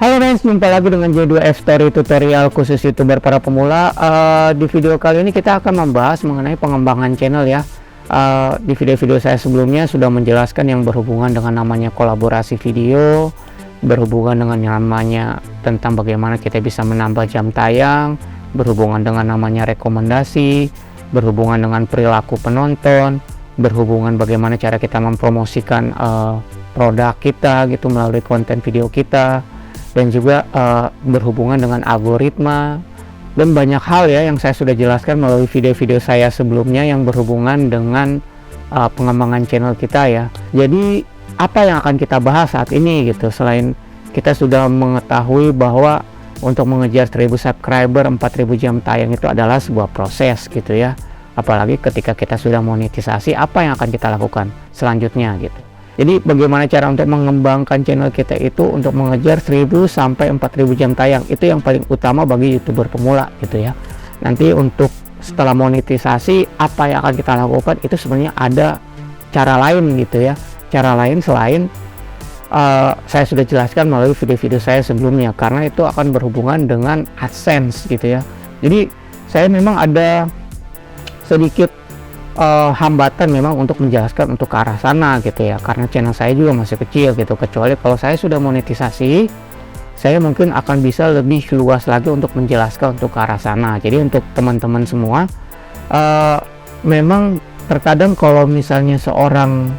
Halo guys, jumpa lagi dengan J2F Story tutorial khusus YouTuber para pemula. Di video kali ini kita akan membahas mengenai pengembangan channel ya. Di video-video saya sebelumnya sudah menjelaskan yang berhubungan dengan namanya kolaborasi video, berhubungan dengan yang namanya tentang bagaimana kita bisa menambah jam tayang, berhubungan dengan namanya rekomendasi, berhubungan dengan perilaku penonton, berhubungan bagaimana cara kita mempromosikan produk kita gitu melalui konten video kita, dan juga berhubungan dengan algoritma dan banyak hal ya yang saya sudah jelaskan melalui video-video saya sebelumnya yang berhubungan dengan pengembangan channel kita ya. Jadi apa yang akan kita bahas saat ini gitu, selain kita sudah mengetahui bahwa untuk mengejar 1000 subscriber 4000 jam tayang itu adalah sebuah proses gitu ya, apalagi ketika kita sudah monetisasi, apa yang akan kita lakukan selanjutnya gitu. Jadi bagaimana cara untuk mengembangkan channel kita itu untuk mengejar 1000 sampai 4000 jam tayang, itu yang paling utama bagi YouTuber pemula gitu ya. Nanti untuk setelah monetisasi apa yang akan kita lakukan itu sebenarnya ada cara lain gitu ya. Cara lain selain saya sudah jelaskan melalui video-video saya sebelumnya, karena itu akan berhubungan dengan AdSense gitu ya. Jadi saya memang ada sedikit hambatan memang untuk menjelaskan untuk ke arah sana gitu ya, karena channel saya juga masih kecil gitu. Kecuali kalau saya sudah monetisasi, saya mungkin akan bisa lebih luas lagi untuk menjelaskan untuk ke arah sana. Jadi untuk teman-teman semua, memang terkadang kalau misalnya seorang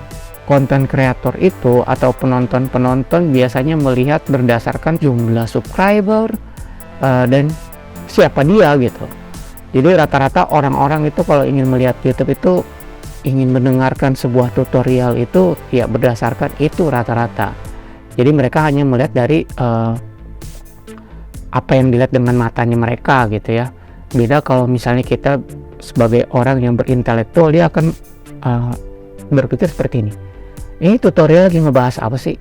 konten kreator itu atau penonton biasanya melihat berdasarkan jumlah subscriber dan siapa dia gitu. Jadi rata-rata orang-orang itu kalau ingin melihat YouTube itu, ingin mendengarkan sebuah tutorial itu ya berdasarkan itu rata-rata. Jadi mereka hanya melihat dari apa yang dilihat dengan matanya mereka gitu ya. Beda kalau misalnya kita sebagai orang yang berintelektual, dia akan berpikir seperti ini. Ini tutorial lagi ngebahas apa sih?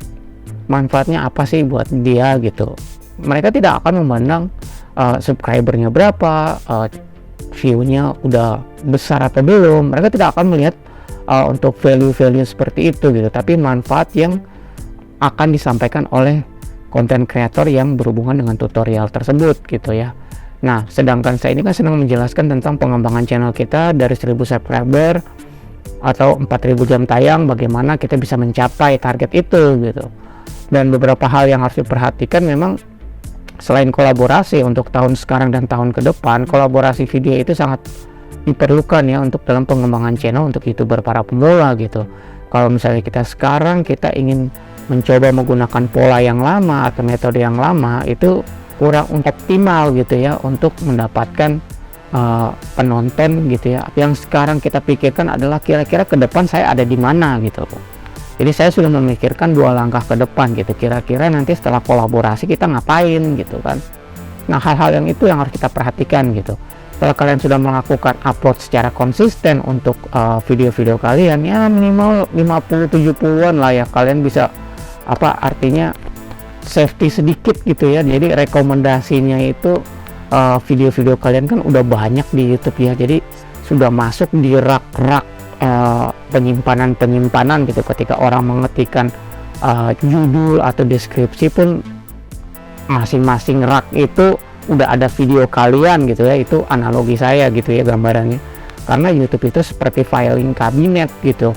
Manfaatnya apa sih buat dia gitu. Mereka tidak akan memandang subscribernya berapa, view-nya udah besar atau belum. Mereka tidak akan melihat untuk value-value seperti itu gitu, tapi manfaat yang akan disampaikan oleh konten kreator yang berhubungan dengan tutorial tersebut gitu ya. Nah, sedangkan saya ini kan sedang menjelaskan tentang pengembangan channel kita dari 1000 subscriber atau 4000 jam tayang, bagaimana kita bisa mencapai target itu gitu. Dan beberapa hal yang harus diperhatikan memang, selain kolaborasi untuk tahun sekarang dan tahun ke depan, kolaborasi video itu sangat diperlukan ya untuk dalam pengembangan channel untuk YouTuber para pemula gitu. Kalau misalnya kita sekarang kita ingin mencoba menggunakan pola yang lama atau metode yang lama, itu kurang optimal gitu ya untuk mendapatkan penonton gitu ya. Yang sekarang kita pikirkan adalah kira-kira ke depan saya ada di mana gitu. Jadi saya sudah memikirkan 2 langkah ke depan gitu, kira-kira nanti setelah kolaborasi kita ngapain gitu kan. Nah, hal-hal yang itu yang harus kita perhatikan gitu. Kalau kalian sudah melakukan upload secara konsisten untuk video-video kalian ya minimal 50-70an lah ya, kalian bisa artinya safety sedikit gitu ya. Jadi rekomendasinya itu video-video kalian kan udah banyak di YouTube ya, jadi sudah masuk di rak-rak penyimpanan gitu. Ketika orang mengetikkan judul atau deskripsi pun, masing-masing rak itu udah ada video kalian gitu ya. Itu analogi saya gitu ya gambarannya, karena YouTube itu seperti filing kabinet gitu.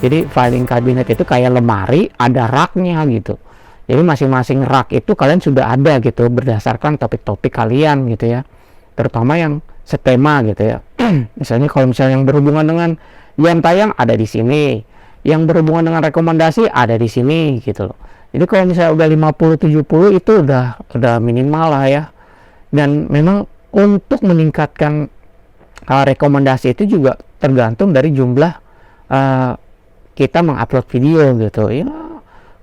Jadi filing kabinet itu kayak lemari, ada raknya gitu. Jadi masing-masing rak itu kalian sudah ada gitu berdasarkan topik-topik kalian gitu ya, terutama yang setema gitu ya. Misalnya kalau misalnya yang berhubungan dengan jam tayang ada di sini, yang berhubungan dengan rekomendasi ada di sini gitu loh. Jadi kalau misalnya udah 50-70 itu udah minimal lah ya. Dan memang untuk meningkatkan rekomendasi itu juga tergantung dari jumlah kita mengupload video gitu ya.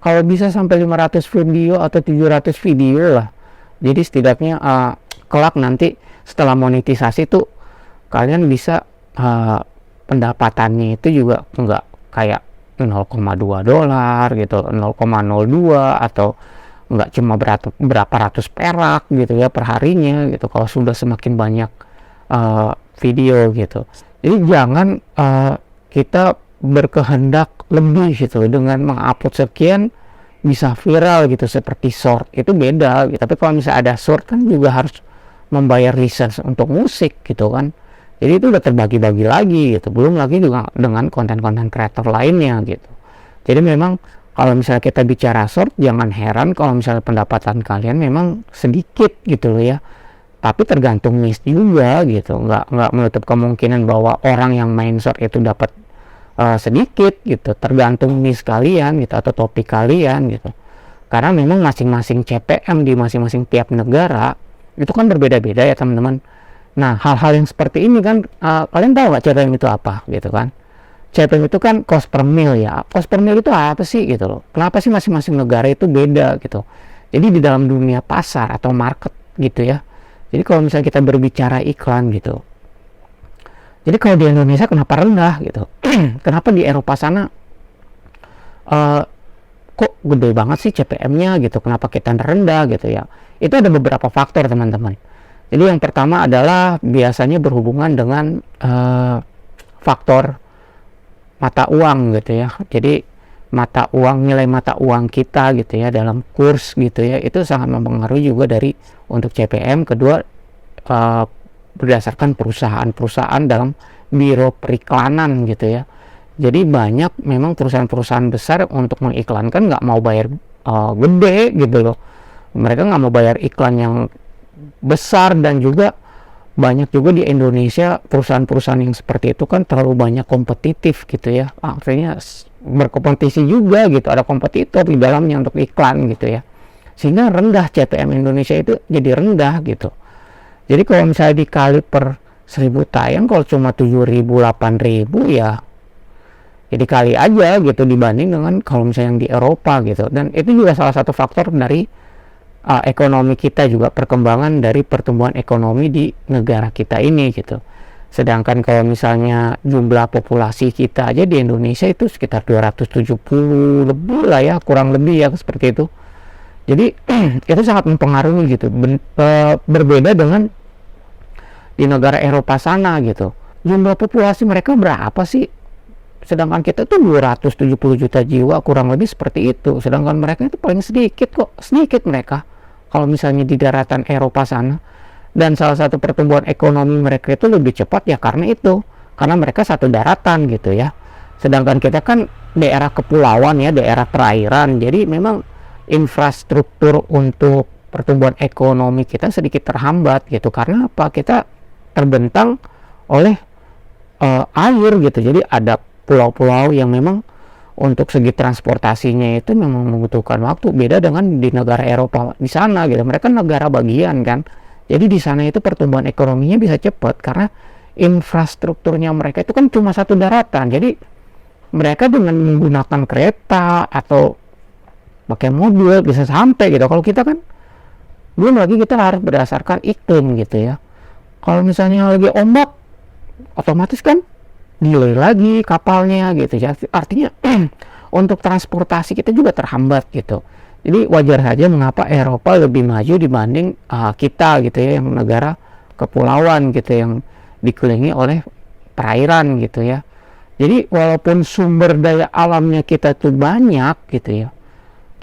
Kalau bisa sampai 500 video atau 700 video lah. Jadi setidaknya kelak nanti setelah monetisasi tuh kalian bisa pendapatannya itu juga enggak kayak 0,2 dolar gitu, 0,02 atau enggak cuma berapa ratus perak gitu ya per harinya gitu kalau sudah semakin banyak video gitu. Jadi jangan kita berkehendak lebih gitu dengan mengupload sekian bisa viral gitu seperti short itu beda gitu. Tapi kalau misalnya ada short kan juga harus membayar lisensi untuk musik gitu kan, jadi itu udah terbagi-bagi lagi gitu, belum lagi juga dengan konten-konten kreator lainnya gitu. Jadi memang kalau misalnya kita bicara short, jangan heran kalau misalnya pendapatan kalian memang sedikit gitu loh ya, tapi tergantung niche juga gitu, nggak menutup kemungkinan bahwa orang yang main short itu dapat sedikit gitu, tergantung niche kalian gitu atau topik kalian gitu. Karena memang masing-masing CPM di masing-masing tiap negara itu kan berbeda-beda ya teman-teman. Nah, hal-hal yang seperti ini kan kalian tahu nggak CPM itu apa gitu kan? CPM itu kan cost per mil ya. Cost per mil itu apa sih gitu loh? Kenapa sih masing-masing negara itu beda gitu? Jadi di dalam dunia pasar atau market gitu ya. Jadi kalau misalnya kita berbicara iklan gitu, jadi kalau di Indonesia kenapa rendah gitu? Kenapa di Eropa sana kok gede banget sih CPM-nya gitu? Kenapa kita rendah gitu ya? Itu ada beberapa faktor teman-teman. Jadi yang pertama adalah biasanya berhubungan dengan faktor mata uang gitu ya. Jadi mata uang, nilai mata uang kita gitu ya dalam kurs gitu ya, itu sangat mempengaruhi juga dari untuk CPM. Kedua, berdasarkan perusahaan-perusahaan dalam biro periklanan gitu ya. Jadi banyak memang perusahaan-perusahaan besar untuk mengiklankan nggak mau bayar gede gitu loh. Mereka nggak mau bayar iklan yang besar, dan juga banyak juga di Indonesia perusahaan-perusahaan yang seperti itu kan terlalu banyak kompetitif gitu ya. Artinya berkompetisi juga gitu, ada kompetitor di dalamnya untuk iklan gitu ya. Sehingga rendah CPM Indonesia itu jadi rendah gitu. Jadi kalau misalnya dikali per 1000 tayang, kalau cuma 7.000 8.000 ya dikali aja gitu dibanding dengan kalau misalnya yang di Eropa gitu. Dan itu juga salah satu faktor dari ekonomi kita, juga perkembangan dari pertumbuhan ekonomi di negara kita ini gitu. Sedangkan kalau misalnya jumlah populasi kita aja di Indonesia itu sekitar 270 lebih lah ya, kurang lebih ya seperti itu. Jadi itu sangat mempengaruhi gitu, berbeda dengan di negara Eropa sana gitu. Jumlah populasi mereka berapa sih? Sedangkan kita tuh 270 juta jiwa, kurang lebih seperti itu. Sedangkan mereka itu paling sedikit kok, sedikit mereka kalau misalnya di daratan Eropa sana. Dan salah satu pertumbuhan ekonomi mereka itu lebih cepat ya karena itu, karena mereka satu daratan gitu ya. Sedangkan kita kan daerah kepulauan ya, daerah perairan, jadi memang infrastruktur untuk pertumbuhan ekonomi kita sedikit terhambat gitu. Karena apa? Kita terbentang oleh air gitu. Jadi ada pulau-pulau yang memang untuk segi transportasinya itu memang membutuhkan waktu, beda dengan di negara Eropa di sana gitu. Mereka negara bagian kan, jadi di sana itu pertumbuhan ekonominya bisa cepat karena infrastrukturnya mereka itu kan cuma satu daratan. Jadi mereka dengan menggunakan kereta atau pakai mobil bisa sampai gitu. Kalau kita kan belum lagi, kita harus berdasarkan iklim gitu ya. Kalau misalnya lagi ombak, otomatis kan delay lagi kapalnya gitu ya. Artinya untuk transportasi kita juga terhambat gitu. Jadi wajar saja mengapa Eropa lebih maju dibanding kita gitu ya, yang negara kepulauan gitu, yang dikelilingi oleh perairan gitu ya. Jadi walaupun sumber daya alamnya kita tuh banyak gitu ya,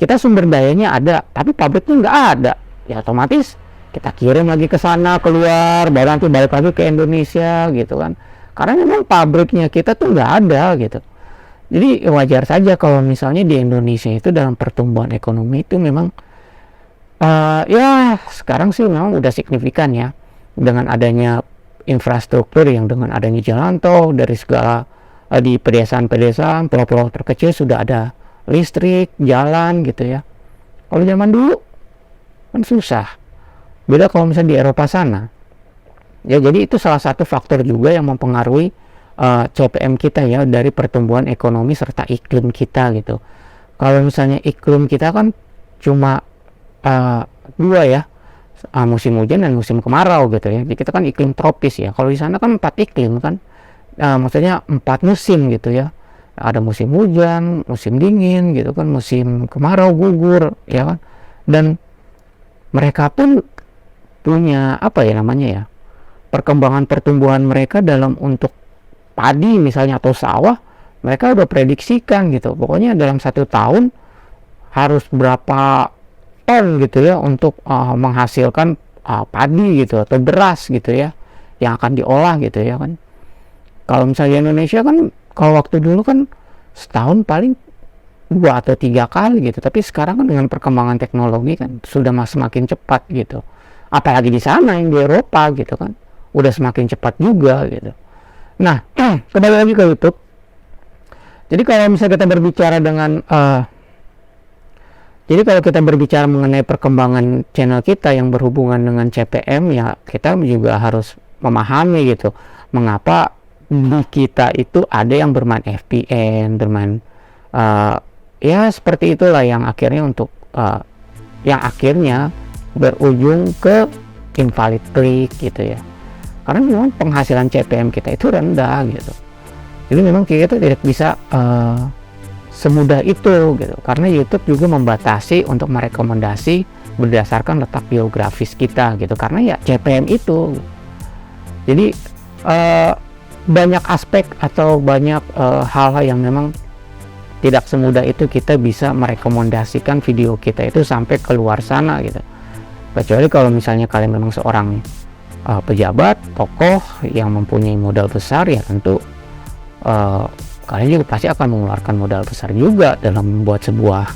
kita sumber dayanya ada, tapi pabriknya nggak ada, ya otomatis kita kirim lagi ke sana, keluar, baru nanti balik lagi ke Indonesia gitu kan. Karena memang pabriknya kita tuh nggak ada gitu. Jadi wajar saja kalau misalnya di Indonesia itu dalam pertumbuhan ekonomi itu memang ya sekarang sih memang udah signifikan ya, dengan adanya infrastruktur, yang dengan adanya jalan tol dari segala di pedesaan-pedesaan, pulau-pulau terkecil sudah ada listrik, jalan gitu ya. Kalau zaman dulu kan susah. Beda kalau misalnya di Eropa sana. Ya, jadi itu salah satu faktor juga yang mempengaruhi CPM kita ya, dari pertumbuhan ekonomi serta iklim kita gitu. Kalau misalnya iklim kita kan cuma dua ya, musim hujan dan musim kemarau gitu ya. Jadi kita kan iklim tropis ya. Kalau di sana kan 4 iklim kan, maksudnya 4 musim gitu ya. Ada musim hujan, musim dingin gitu kan, musim kemarau, gugur ya kan. Dan mereka pun punya apa ya namanya ya, perkembangan pertumbuhan mereka dalam untuk padi misalnya atau sawah, mereka udah prediksikan gitu. Pokoknya dalam 1 tahun harus berapa ton gitu ya untuk menghasilkan padi gitu atau beras gitu ya yang akan diolah gitu ya kan. Kalau misalnya Indonesia kan kalau waktu dulu kan setahun paling 2 atau 3 kali gitu, tapi sekarang kan dengan perkembangan teknologi kan sudah semakin cepat gitu, apalagi di sana yang di Eropa gitu kan udah semakin cepat juga gitu. Nah kembali lagi ke YouTube. Jadi kalau misalnya kita berbicara dengan jadi kalau kita berbicara mengenai perkembangan channel kita yang berhubungan dengan CPM, ya kita juga harus memahami gitu mengapa di kita itu ada yang bermain FPN, bermain ya seperti itulah yang akhirnya yang akhirnya berujung ke invalid click gitu ya, karena memang penghasilan CPM kita itu rendah gitu. Jadi memang kita tidak bisa semudah itu gitu, karena YouTube juga membatasi untuk merekomendasi berdasarkan letak geografis kita gitu, karena ya CPM itu. Jadi banyak aspek atau banyak hal-hal yang memang tidak semudah itu kita bisa merekomendasikan video kita itu sampai keluar sana gitu. Kecuali kalau misalnya kalian memang seorang pejabat, tokoh yang mempunyai modal besar, ya tentu kalian juga pasti akan mengeluarkan modal besar juga dalam membuat sebuah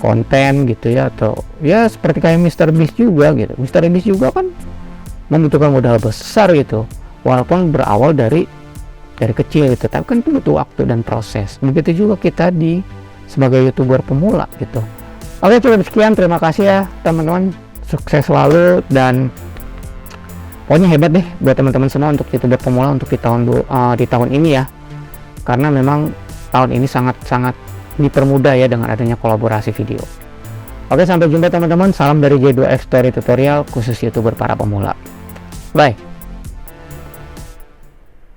konten gitu ya, atau ya seperti kayak MrBeast juga gitu. MrBeast juga kan membutuhkan modal besar gitu, walaupun berawal dari kecil gitu, tapi kan itu butuh waktu dan proses. Begitu juga kita sebagai YouTuber pemula gitu. Oke, cukup sekian, terima kasih ya teman-teman, sukses selalu, dan pokoknya hebat deh buat teman-teman semua untuk YouTuber pemula untuk di tahun ini ya, karena memang tahun ini sangat-sangat dipermudah ya dengan adanya kolaborasi video. Oke, sampai jumpa teman-teman, salam dari J2F Story Tutorial khusus YouTuber para pemula. Bye.